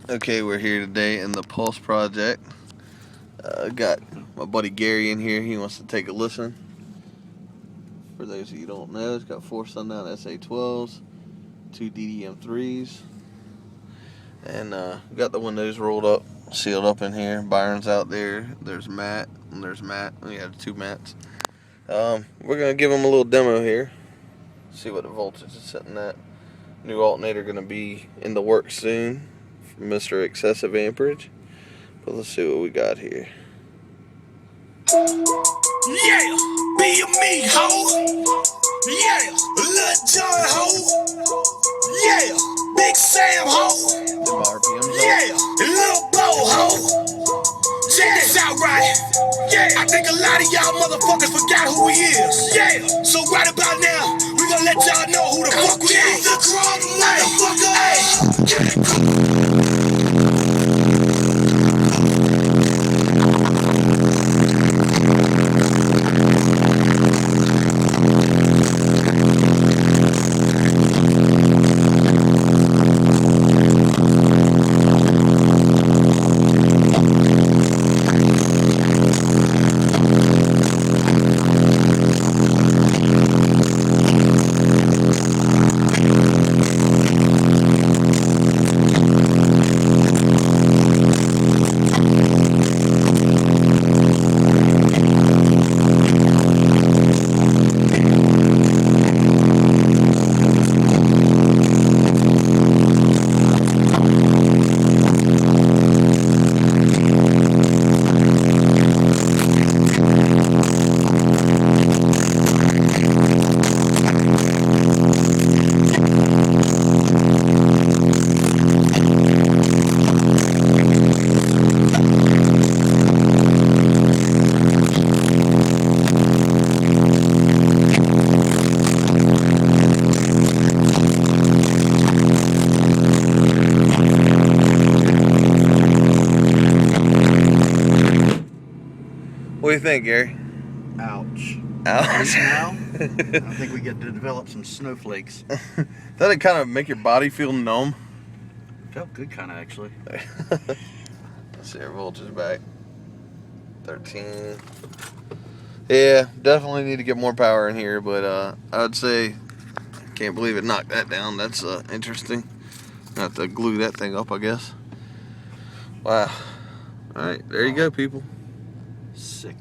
Okay, we're here today in the Pulse Project. Got my buddy Gary in here. He wants to take a listen. For those of you who don't know, it's got 4 Sundown SA12s, 2 DDM3s, and got the windows rolled up, sealed up in here. Byron's out there. There's Matt, and there's Matt. We have 2 Matts. We're going to give him a little demo here. See what the voltage is sitting at. New alternator going to be in the works soon from Mr. Excessive Amperage. But let's see what we got here. Yeah, be a me, ho. Yeah, Lil Jon, ho. Yeah, Big Sam, ho. Yeah, Lil Bo, ho. Check this out, right? Yeah, I think a lot of y'all motherfuckers forgot who he is. Yeah, so right about now, we gonna let y'all know who the fuck we is. The crowd, motherfucker. Hey. What do you think, Gary? Ouch. Ouch. Now, I think we get to develop some snowflakes. Doesn't it kind of make your body feel numb? Felt good, kind of, actually. Let's see, our voltage back. 13. Yeah, definitely need to get more power in here, but I would say, can't believe it knocked that down. That's interesting. Have to glue that thing up, I guess. Wow. All right, there you go, people. Sick,